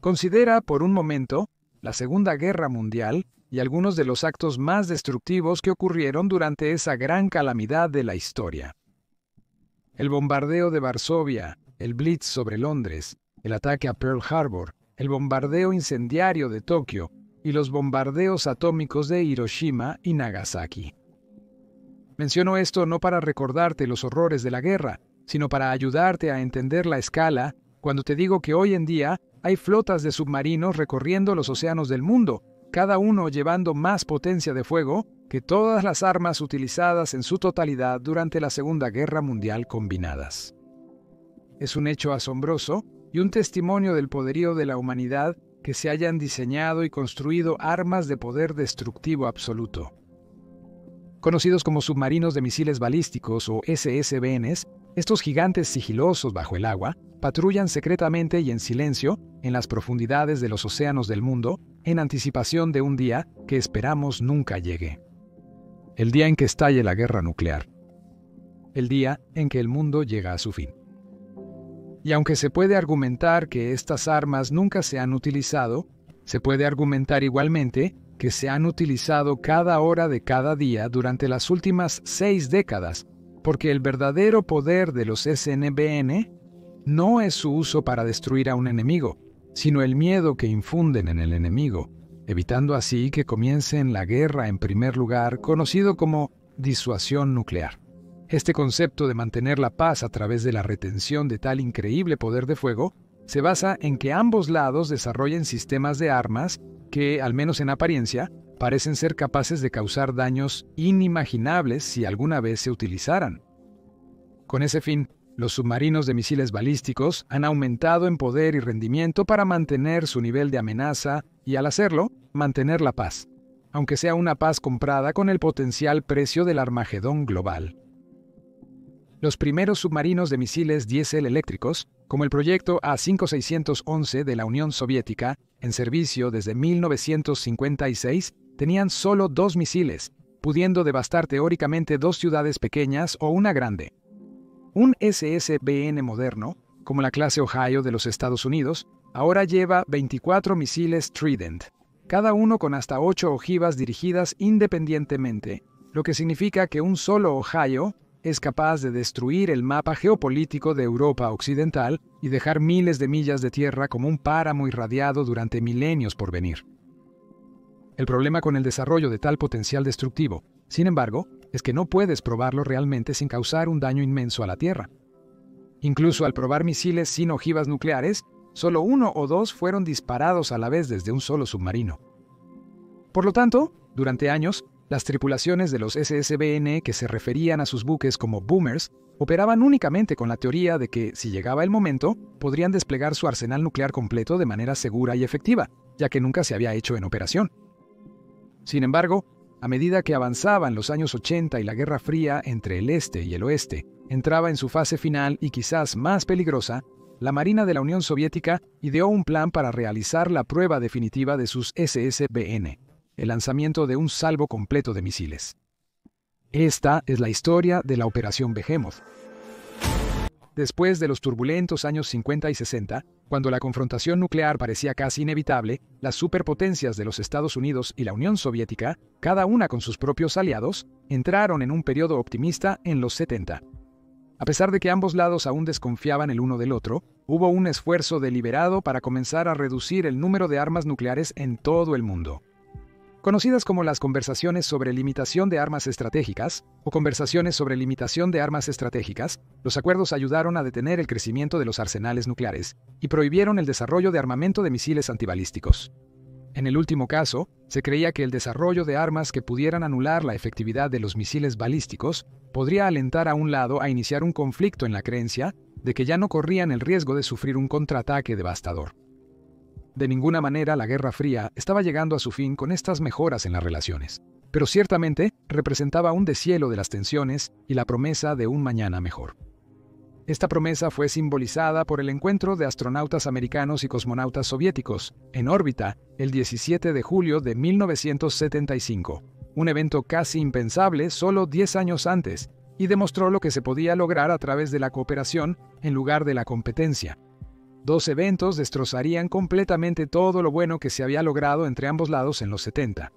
Considera, por un momento, la Segunda Guerra Mundial y algunos de los actos más destructivos que ocurrieron durante esa gran calamidad de la historia. El bombardeo de Varsovia, el Blitz sobre Londres, el ataque a Pearl Harbor, el bombardeo incendiario de Tokio y los bombardeos atómicos de Hiroshima y Nagasaki. Menciono esto no para recordarte los horrores de la guerra, sino para ayudarte a entender la escala cuando te digo que hoy en día hay flotas de submarinos recorriendo los océanos del mundo, cada uno llevando más potencia de fuego que todas las armas utilizadas en su totalidad durante la Segunda Guerra Mundial combinadas. Es un hecho asombroso y un testimonio del poderío de la humanidad que se hayan diseñado y construido armas de poder destructivo absoluto. Conocidos como submarinos de misiles balísticos o SSBNs, estos gigantes sigilosos bajo el agua patrullan secretamente y en silencio en las profundidades de los océanos del mundo en anticipación de un día que esperamos nunca llegue. El día en que estalle la guerra nuclear. El día en que el mundo llega a su fin. Y aunque se puede argumentar que estas armas nunca se han utilizado, se puede argumentar igualmente que se han utilizado cada hora de cada día durante las últimas 6 décadas, porque el verdadero poder de los SNBN no es su uso para destruir a un enemigo, sino el miedo que infunden en el enemigo, evitando así que comiencen la guerra en primer lugar, conocido como disuasión nuclear. Este concepto de mantener la paz a través de la retención de tal increíble poder de fuego se basa en que ambos lados desarrollen sistemas de armas que, al menos en apariencia, parecen ser capaces de causar daños inimaginables si alguna vez se utilizaran. Con ese fin, los submarinos de misiles balísticos han aumentado en poder y rendimiento para mantener su nivel de amenaza y, al hacerlo, mantener la paz, aunque sea una paz comprada con el potencial precio del Armagedón global. Los primeros submarinos de misiles diésel eléctricos, como el proyecto A5611 de la Unión Soviética, en servicio desde 1956, tenían solo 2 misiles, pudiendo devastar teóricamente 2 ciudades pequeñas o una grande. Un SSBN moderno, como la clase Ohio de los Estados Unidos, ahora lleva 24 misiles Trident, cada uno con hasta 8 ojivas dirigidas independientemente, lo que significa que un solo Ohio es capaz de destruir el mapa geopolítico de Europa Occidental y dejar miles de millas de tierra como un páramo irradiado durante milenios por venir. El problema con el desarrollo de tal potencial destructivo, sin embargo, es que no puedes probarlo realmente sin causar un daño inmenso a la Tierra. Incluso al probar misiles sin ojivas nucleares, solo 1 o 2 fueron disparados a la vez desde un solo submarino. Por lo tanto, durante años, las tripulaciones de los SSBN que se referían a sus buques como boomers operaban únicamente con la teoría de que, si llegaba el momento, podrían desplegar su arsenal nuclear completo de manera segura y efectiva, ya que nunca se había hecho en operación. Sin embargo, a medida que avanzaban los años 80 y la Guerra Fría entre el este y el oeste entraba en su fase final y quizás más peligrosa, la Marina de la Unión Soviética ideó un plan para realizar la prueba definitiva de sus SSBN, el lanzamiento de un salvo completo de misiles. Esta es la historia de la Operación Behemoth. Después de los turbulentos años 50 y 60, cuando la confrontación nuclear parecía casi inevitable, las superpotencias de los Estados Unidos y la Unión Soviética, cada una con sus propios aliados, entraron en un periodo optimista en los 70. A pesar de que ambos lados aún desconfiaban el uno del otro, hubo un esfuerzo deliberado para comenzar a reducir el número de armas nucleares en todo el mundo. Conocidas como las conversaciones sobre limitación de armas estratégicas o conversaciones sobre limitación de armas estratégicas, los acuerdos ayudaron a detener el crecimiento de los arsenales nucleares y prohibieron el desarrollo de armamento de misiles antibalísticos. En el último caso, se creía que el desarrollo de armas que pudieran anular la efectividad de los misiles balísticos podría alentar a un lado a iniciar un conflicto en la creencia de que ya no corrían el riesgo de sufrir un contraataque devastador. De ninguna manera la Guerra Fría estaba llegando a su fin con estas mejoras en las relaciones, pero ciertamente representaba un deshielo de las tensiones y la promesa de un mañana mejor. Esta promesa fue simbolizada por el encuentro de astronautas americanos y cosmonautas soviéticos en órbita el 17 de julio de 1975, un evento casi impensable solo 10 años antes, y demostró lo que se podía lograr a través de la cooperación en lugar de la competencia. 2 eventos destrozarían completamente todo lo bueno que se había logrado entre ambos lados en los 70.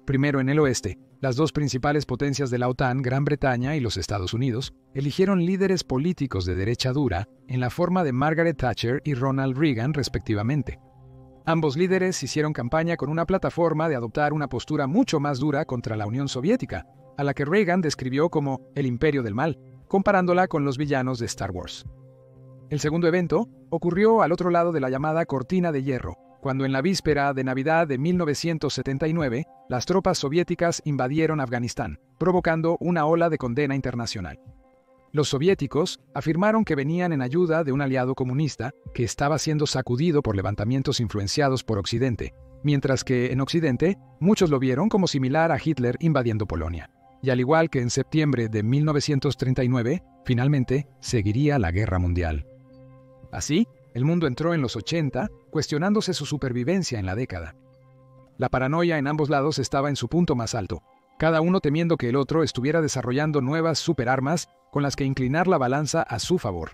Primero, en el oeste, las dos principales potencias de la OTAN, Gran Bretaña y los Estados Unidos, eligieron líderes políticos de derecha dura en la forma de Margaret Thatcher y Ronald Reagan, respectivamente. Ambos líderes hicieron campaña con una plataforma de adoptar una postura mucho más dura contra la Unión Soviética, a la que Reagan describió como el imperio del mal, comparándola con los villanos de Star Wars. El segundo evento ocurrió al otro lado de la llamada Cortina de Hierro, cuando en la víspera de Navidad de 1979, las tropas soviéticas invadieron Afganistán, provocando una ola de condena internacional. Los soviéticos afirmaron que venían en ayuda de un aliado comunista que estaba siendo sacudido por levantamientos influenciados por Occidente, mientras que en Occidente muchos lo vieron como similar a Hitler invadiendo Polonia. Y al igual que en septiembre de 1939, finalmente seguiría la Guerra Mundial. Así, el mundo entró en los 80, cuestionándose su supervivencia en la década. La paranoia en ambos lados estaba en su punto más alto, cada uno temiendo que el otro estuviera desarrollando nuevas superarmas con las que inclinar la balanza a su favor.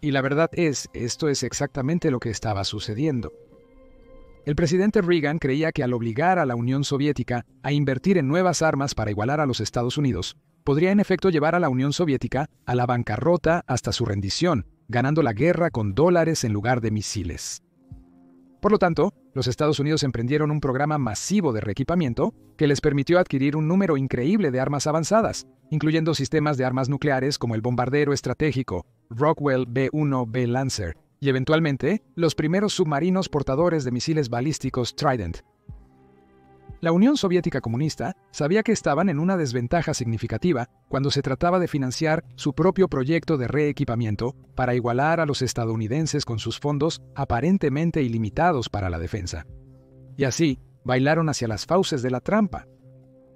Y la verdad es, esto es exactamente lo que estaba sucediendo. El presidente Reagan creía que al obligar a la Unión Soviética a invertir en nuevas armas para igualar a los Estados Unidos, podría en efecto llevar a la Unión Soviética a la bancarrota hasta su rendición, ganando la guerra con dólares en lugar de misiles. Por lo tanto, los Estados Unidos emprendieron un programa masivo de reequipamiento que les permitió adquirir un número increíble de armas avanzadas, incluyendo sistemas de armas nucleares como el bombardero estratégico Rockwell B-1B Lancer y eventualmente los primeros submarinos portadores de misiles balísticos Trident. La Unión Soviética comunista sabía que estaban en una desventaja significativa cuando se trataba de financiar su propio proyecto de reequipamiento para igualar a los estadounidenses con sus fondos aparentemente ilimitados para la defensa. Y así, bailaron hacia las fauces de la trampa.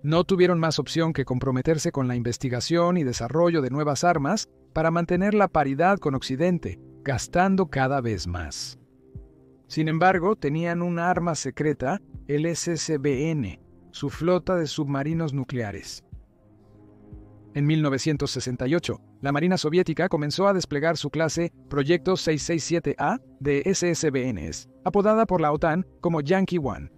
No tuvieron más opción que comprometerse con la investigación y desarrollo de nuevas armas para mantener la paridad con Occidente, gastando cada vez más. Sin embargo, tenían una arma secreta, el SSBN, su flota de submarinos nucleares. En 1968, la Marina Soviética comenzó a desplegar su clase Proyecto 667A de SSBNs, apodada por la OTAN como Yankee One.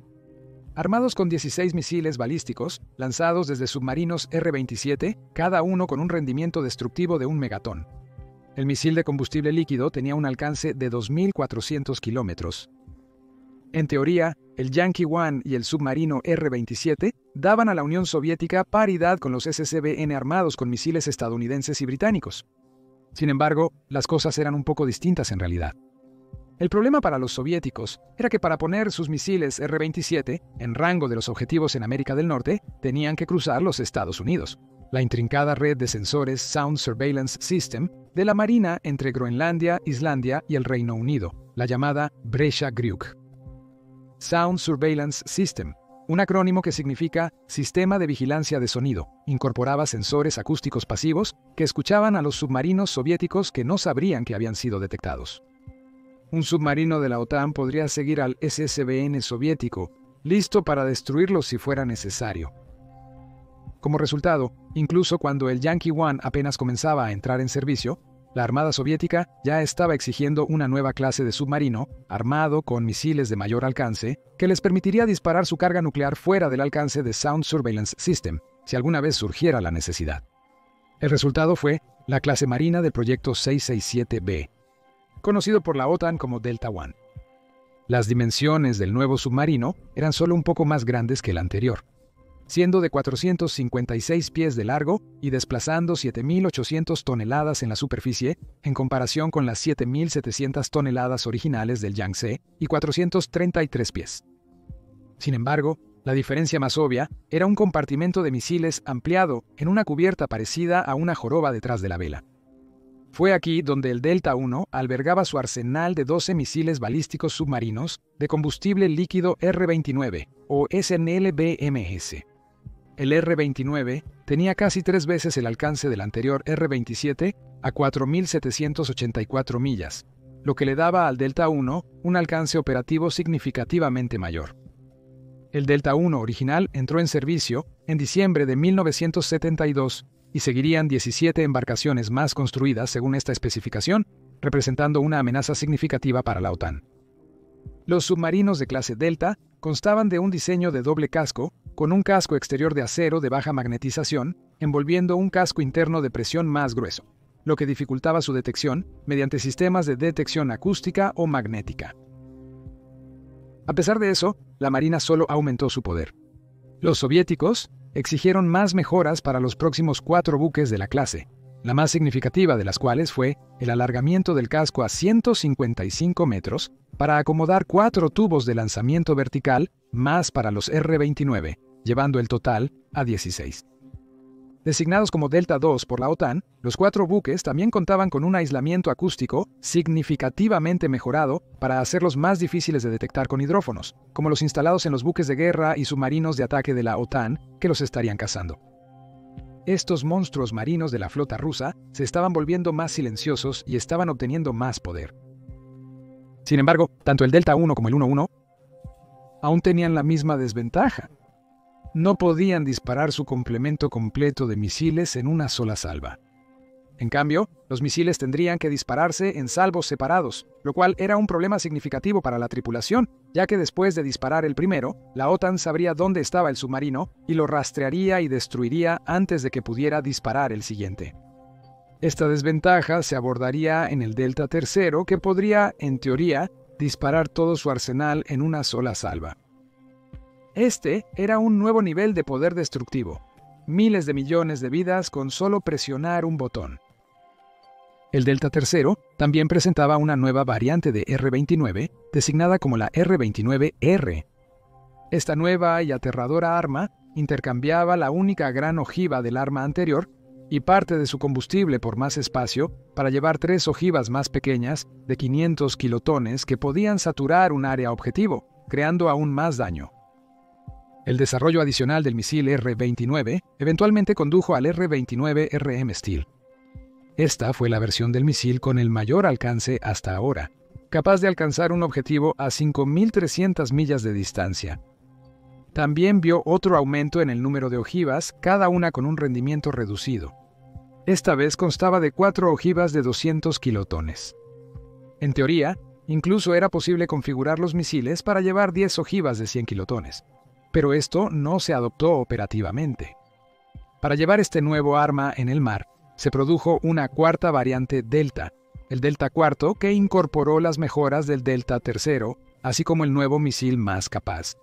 Armados con 16 misiles balísticos, lanzados desde submarinos R-27, cada uno con un rendimiento destructivo de 1 megatón. El misil de combustible líquido tenía un alcance de 2.400 kilómetros. En teoría, el Yankee One y el submarino R-27 daban a la Unión Soviética paridad con los SSBN armados con misiles estadounidenses y británicos. Sin embargo, las cosas eran un poco distintas en realidad. El problema para los soviéticos era que para poner sus misiles R-27 en rango de los objetivos en América del Norte, tenían que cruzar los Estados Unidos. La intrincada red de sensores Sound Surveillance System de la Marina entre Groenlandia, Islandia y el Reino Unido, la llamada Brescia-Gruk. Sound Surveillance System, un acrónimo que significa Sistema de Vigilancia de Sonido, incorporaba sensores acústicos pasivos que escuchaban a los submarinos soviéticos que no sabrían que habían sido detectados. Un submarino de la OTAN podría seguir al SSBN soviético, listo para destruirlo si fuera necesario. Como resultado, incluso cuando el Yankee One apenas comenzaba a entrar en servicio, la Armada Soviética ya estaba exigiendo una nueva clase de submarino, armado con misiles de mayor alcance, que les permitiría disparar su carga nuclear fuera del alcance de Sound Surveillance System, si alguna vez surgiera la necesidad. El resultado fue la clase marina del Proyecto 667B, conocido por la OTAN como Delta One. Las dimensiones del nuevo submarino eran solo un poco más grandes que el anterior, siendo de 456 pies de largo y desplazando 7.800 toneladas en la superficie, en comparación con las 7.700 toneladas originales del Yangtze y 433 pies. Sin embargo, la diferencia más obvia era un compartimento de misiles ampliado en una cubierta parecida a una joroba detrás de la vela. Fue aquí donde el Delta I albergaba su arsenal de 12 misiles balísticos submarinos de combustible líquido R-29 o SNLBMS. El R-29 tenía casi 3 veces el alcance del anterior R-27 a 4.784 millas, lo que le daba al Delta I un alcance operativo significativamente mayor. El Delta I original entró en servicio en diciembre de 1972 y seguirían 17 embarcaciones más construidas según esta especificación representando una amenaza significativa para la OTAN. Los submarinos de clase Delta constaban de un diseño de doble casco, con un casco exterior de acero de baja magnetización, envolviendo un casco interno de presión más grueso, lo que dificultaba su detección mediante sistemas de detección acústica o magnética. A pesar de eso, la Marina solo aumentó su poder. Los soviéticos exigieron más mejoras para los próximos 4 buques de la clase, la más significativa de las cuales fue el alargamiento del casco a 155 metros para acomodar 4 tubos de lanzamiento vertical más para los R-29, llevando el total a 16. Designados como Delta II por la OTAN, los 4 buques también contaban con un aislamiento acústico significativamente mejorado para hacerlos más difíciles de detectar con hidrófonos, como los instalados en los buques de guerra y submarinos de ataque de la OTAN que los estarían cazando. Estos monstruos marinos de la flota rusa se estaban volviendo más silenciosos y estaban obteniendo más poder. Sin embargo, tanto el Delta I como el 1-1 aún tenían la misma desventaja. No podían disparar su complemento completo de misiles en una sola salva. En cambio, los misiles tendrían que dispararse en salvos separados, lo cual era un problema significativo para la tripulación, ya que después de disparar el primero, la OTAN sabría dónde estaba el submarino y lo rastrearía y destruiría antes de que pudiera disparar el siguiente. Esta desventaja se abordaría en el Delta III, que podría, en teoría, disparar todo su arsenal en una sola salva. Este era un nuevo nivel de poder destructivo. Miles de millones de vidas con solo presionar un botón. El Delta III también presentaba una nueva variante de R-29, designada como la R-29R. Esta nueva y aterradora arma intercambiaba la única gran ojiva del arma anterior y parte de su combustible por más espacio para llevar 3 ojivas más pequeñas de 500 kilotones que podían saturar un área objetivo, creando aún más daño. El desarrollo adicional del misil R-29 eventualmente condujo al R-29RM Steel. Esta fue la versión del misil con el mayor alcance hasta ahora, capaz de alcanzar un objetivo a 5.300 millas de distancia. También vio otro aumento en el número de ojivas, cada una con un rendimiento reducido. Esta vez constaba de 4 ojivas de 200 kilotones. En teoría, incluso era posible configurar los misiles para llevar 10 ojivas de 100 kilotones. Pero esto no se adoptó operativamente. Para llevar este nuevo arma en el mar, se produjo una cuarta variante Delta, el Delta IV, que incorporó las mejoras del Delta III, así como el nuevo misil más capaz.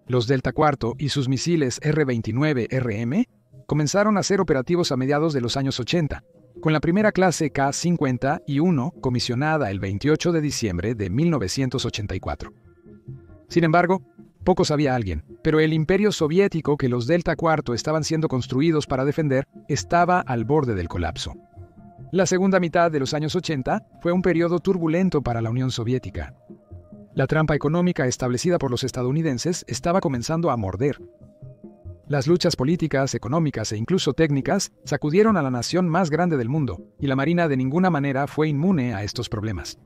Los Delta IV y sus misiles R-29RM comenzaron a ser operativos a mediados de los años 80, con la primera clase K-50I-1 comisionada el 28 de diciembre de 1984. Sin embargo, poco sabía alguien, pero el imperio soviético que los Delta IV estaban siendo construidos para defender estaba al borde del colapso. La segunda mitad de los años 80 fue un periodo turbulento para la Unión Soviética. La trampa económica establecida por los estadounidenses estaba comenzando a morder. Las luchas políticas, económicas e incluso técnicas sacudieron a la nación más grande del mundo, y la Marina de ninguna manera fue inmune a estos problemas.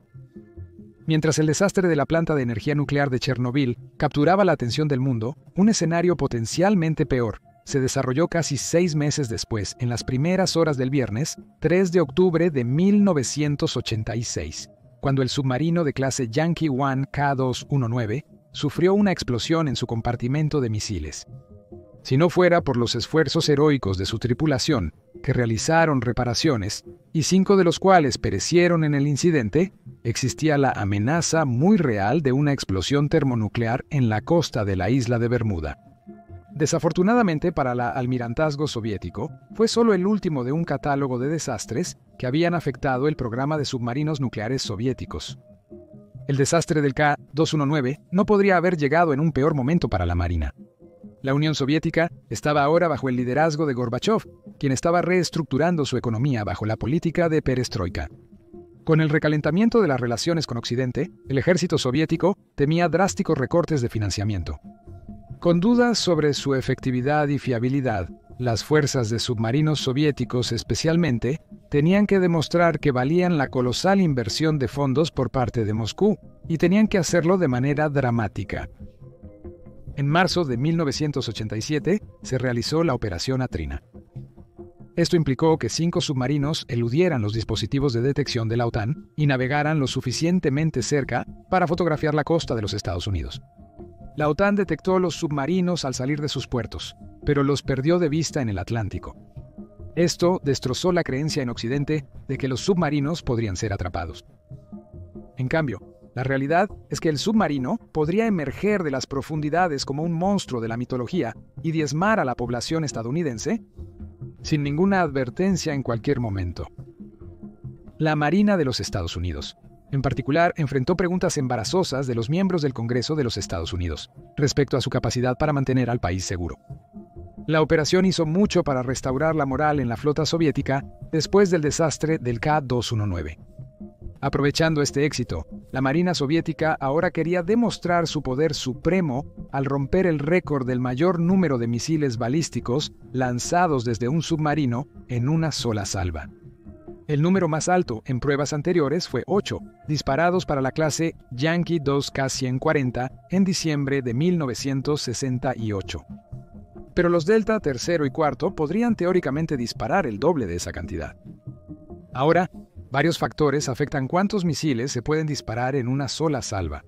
Mientras el desastre de la planta de energía nuclear de Chernobyl capturaba la atención del mundo, un escenario potencialmente peor se desarrolló casi 6 meses después, en las primeras horas del viernes, 3 de octubre de 1986, cuando el submarino de clase Yankee 1 K219 sufrió una explosión en su compartimento de misiles. Si no fuera por los esfuerzos heroicos de su tripulación, que realizaron reparaciones, y 5 de los cuales perecieron en el incidente, existía la amenaza muy real de una explosión termonuclear en la costa de la isla de Bermuda. Desafortunadamente para el almirantazgo soviético, fue solo el último de un catálogo de desastres que habían afectado el programa de submarinos nucleares soviéticos. El desastre del K-219 no podría haber llegado en un peor momento para la Marina. La Unión Soviética estaba ahora bajo el liderazgo de Gorbachov, quien estaba reestructurando su economía bajo la política de perestroika. Con el recalentamiento de las relaciones con Occidente, el ejército soviético temía drásticos recortes de financiamiento. Con dudas sobre su efectividad y fiabilidad, las fuerzas de submarinos soviéticos especialmente tenían que demostrar que valían la colosal inversión de fondos por parte de Moscú, y tenían que hacerlo de manera dramática. En marzo de 1987 se realizó la Operación Atrina. Esto implicó que 5 submarinos eludieran los dispositivos de detección de la OTAN y navegaran lo suficientemente cerca para fotografiar la costa de los Estados Unidos. La OTAN detectó los submarinos al salir de sus puertos, pero los perdió de vista en el Atlántico. Esto destrozó la creencia en Occidente de que los submarinos podrían ser atrapados. En cambio, la realidad es que el submarino podría emerger de las profundidades como un monstruo de la mitología y diezmar a la población estadounidense sin ninguna advertencia en cualquier momento. La Marina de los Estados Unidos, en particular, enfrentó preguntas embarazosas de los miembros del Congreso de los Estados Unidos respecto a su capacidad para mantener al país seguro. La operación hizo mucho para restaurar la moral en la flota soviética después del desastre del K-219. Aprovechando este éxito, la Marina soviética ahora quería demostrar su poder supremo al romper el récord del mayor número de misiles balísticos lanzados desde un submarino en una sola salva. El número más alto en pruebas anteriores fue 8, disparados para la clase Yankee 2K-140 en diciembre de 1968. Pero los Delta III y IV podrían teóricamente disparar el doble de esa cantidad. Ahora, varios factores afectan cuántos misiles se pueden disparar en una sola salva.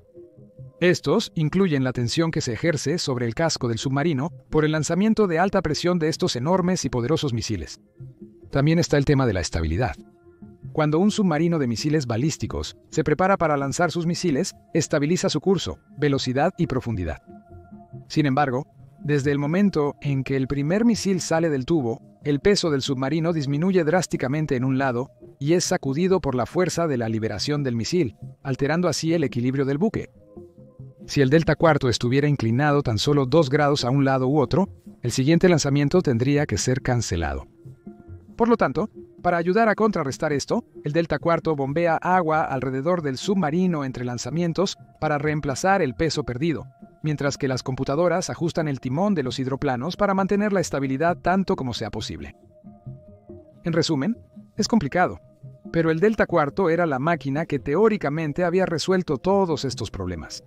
Estos incluyen la tensión que se ejerce sobre el casco del submarino por el lanzamiento de alta presión de estos enormes y poderosos misiles. También está el tema de la estabilidad. Cuando un submarino de misiles balísticos se prepara para lanzar sus misiles, estabiliza su curso, velocidad y profundidad. Sin embargo, desde el momento en que el primer misil sale del tubo, el peso del submarino disminuye drásticamente en un lado y es sacudido por la fuerza de la liberación del misil, alterando así el equilibrio del buque. Si el Delta IV estuviera inclinado tan solo 2 grados a un lado u otro, el siguiente lanzamiento tendría que ser cancelado. Por lo tanto, para ayudar a contrarrestar esto, el Delta IV bombea agua alrededor del submarino entre lanzamientos para reemplazar el peso perdido, mientras que las computadoras ajustan el timón de los hidroplanos para mantener la estabilidad tanto como sea posible. En resumen, es complicado, pero el Delta IV era la máquina que teóricamente había resuelto todos estos problemas.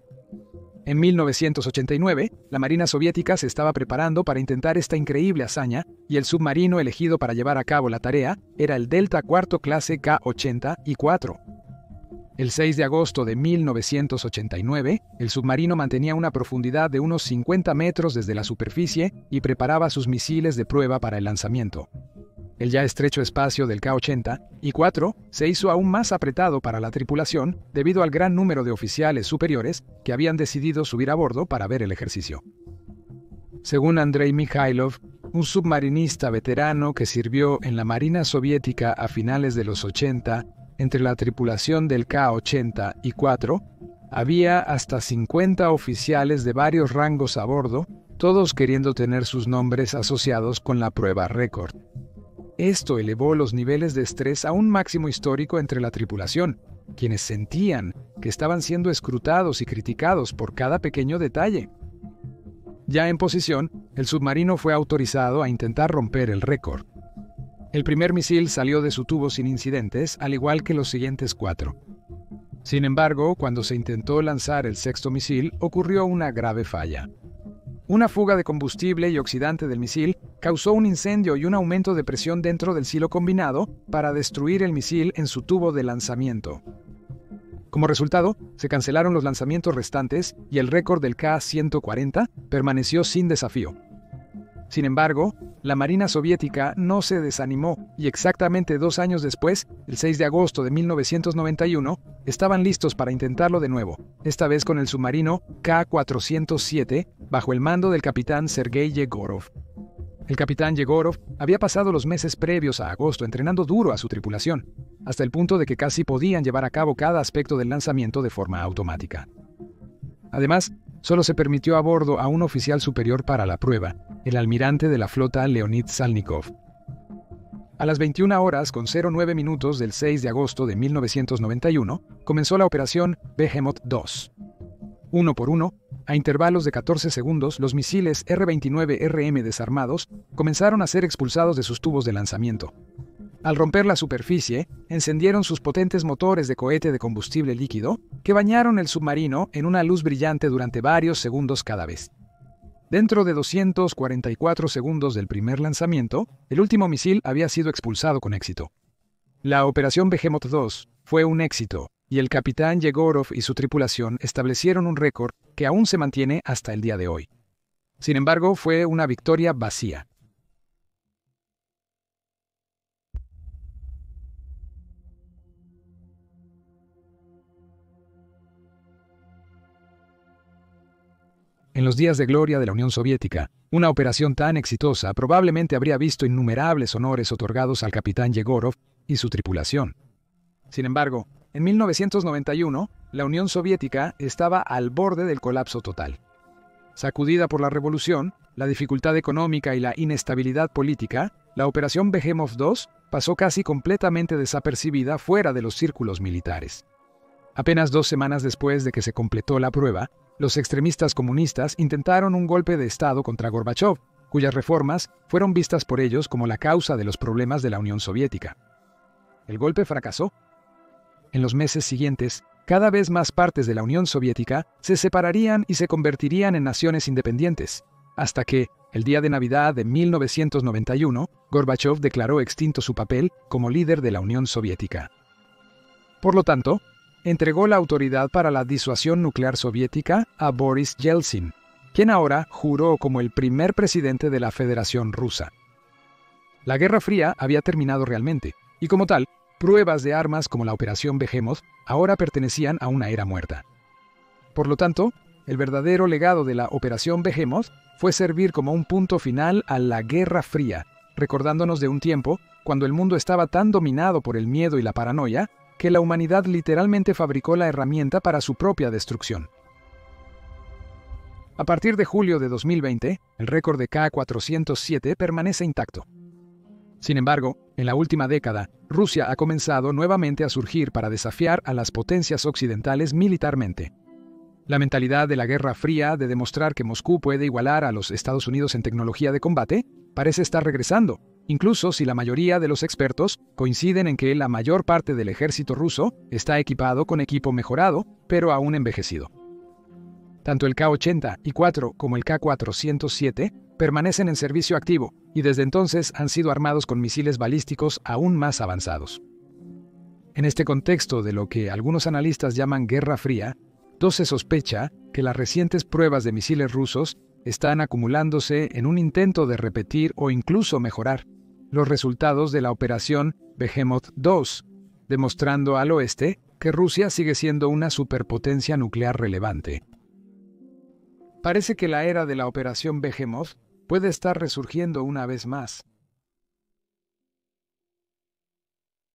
En 1989, la Marina soviética se estaba preparando para intentar esta increíble hazaña y el submarino elegido para llevar a cabo la tarea era el Delta IV clase K-80 y 4. El 6 de agosto de 1989, el submarino mantenía una profundidad de unos 50 metros desde la superficie y preparaba sus misiles de prueba para el lanzamiento. El ya estrecho espacio del K-80 y 4 se hizo aún más apretado para la tripulación debido al gran número de oficiales superiores que habían decidido subir a bordo para ver el ejercicio. Según Andrei Mikhailov, un submarinista veterano que sirvió en la Marina soviética a finales de los 80, entre la tripulación del K-80 y 4, había hasta 50 oficiales de varios rangos a bordo, todos queriendo tener sus nombres asociados con la prueba récord. Esto elevó los niveles de estrés a un máximo histórico entre la tripulación, quienes sentían que estaban siendo escrutados y criticados por cada pequeño detalle. Ya en posición, el submarino fue autorizado a intentar romper el récord. El primer misil salió de su tubo sin incidentes, al igual que los siguientes 4. Sin embargo, cuando se intentó lanzar el sexto misil, ocurrió una grave falla. Una fuga de combustible y oxidante del misil causó un incendio y un aumento de presión dentro del silo combinado para destruir el misil en su tubo de lanzamiento. Como resultado, se cancelaron los lanzamientos restantes y el récord del K-140 permaneció sin desafío. Sin embargo, la Marina soviética no se desanimó y exactamente 2 años después, el 6 de agosto de 1991, estaban listos para intentarlo de nuevo, esta vez con el submarino K-407 bajo el mando del capitán Sergei Yegorov. El capitán Yegorov había pasado los meses previos a agosto entrenando duro a su tripulación, hasta el punto de que casi podían llevar a cabo cada aspecto del lanzamiento de forma automática. Además, solo se permitió a bordo a un oficial superior para la prueba, el almirante de la flota Leonid Salnikov. A las 21 horas con 09 minutos del 6 de agosto de 1991, comenzó la operación Behemoth 2. Uno por uno, a intervalos de 14 segundos, los misiles R-29RM desarmados comenzaron a ser expulsados de sus tubos de lanzamiento. Al romper la superficie, encendieron sus potentes motores de cohete de combustible líquido que bañaron el submarino en una luz brillante durante varios segundos cada vez. Dentro de 244 segundos del primer lanzamiento, el último misil había sido expulsado con éxito. La Operación Behemoth 2 fue un éxito, y el capitán Yegorov y su tripulación establecieron un récord que aún se mantiene hasta el día de hoy. Sin embargo, fue una victoria vacía. En los días de gloria de la Unión Soviética, una operación tan exitosa probablemente habría visto innumerables honores otorgados al capitán Yegorov y su tripulación. Sin embargo, en 1991, la Unión Soviética estaba al borde del colapso total. Sacudida por la revolución, la dificultad económica y la inestabilidad política, la Operación Behemoth 2 pasó casi completamente desapercibida fuera de los círculos militares. Apenas 2 semanas después de que se completó la prueba, los extremistas comunistas intentaron un golpe de Estado contra Gorbachov, cuyas reformas fueron vistas por ellos como la causa de los problemas de la Unión Soviética. El golpe fracasó. En los meses siguientes, cada vez más partes de la Unión Soviética se separarían y se convertirían en naciones independientes, hasta que, el día de Navidad de 1991, Gorbachov declaró extinto su papel como líder de la Unión Soviética. Por lo tanto, entregó la autoridad para la disuasión nuclear soviética a Boris Yeltsin, quien ahora juró como el primer presidente de la Federación Rusa. La Guerra Fría había terminado realmente, y como tal, pruebas de armas como la Operación Behemoth ahora pertenecían a una era muerta. Por lo tanto, el verdadero legado de la Operación Behemoth fue servir como un punto final a la Guerra Fría, recordándonos de un tiempo cuando el mundo estaba tan dominado por el miedo y la paranoia que la humanidad literalmente fabricó la herramienta para su propia destrucción. A partir de julio de 2020, el récord de K-407 permanece intacto. Sin embargo, en la última década, Rusia ha comenzado nuevamente a surgir para desafiar a las potencias occidentales militarmente. La mentalidad de la Guerra Fría de demostrar que Moscú puede igualar a los Estados Unidos en tecnología de combate parece estar regresando, incluso si la mayoría de los expertos coinciden en que la mayor parte del ejército ruso está equipado con equipo mejorado, pero aún envejecido. Tanto el K-84 como el K-407 permanecen en servicio activo y desde entonces han sido armados con misiles balísticos aún más avanzados. En este contexto de lo que algunos analistas llaman Guerra Fría, se sospecha que las recientes pruebas de misiles rusos están acumulándose en un intento de repetir o incluso mejorar los resultados de la Operación Behemoth 2, demostrando al oeste que Rusia sigue siendo una superpotencia nuclear relevante. Parece que la era de la Operación Behemoth puede estar resurgiendo una vez más.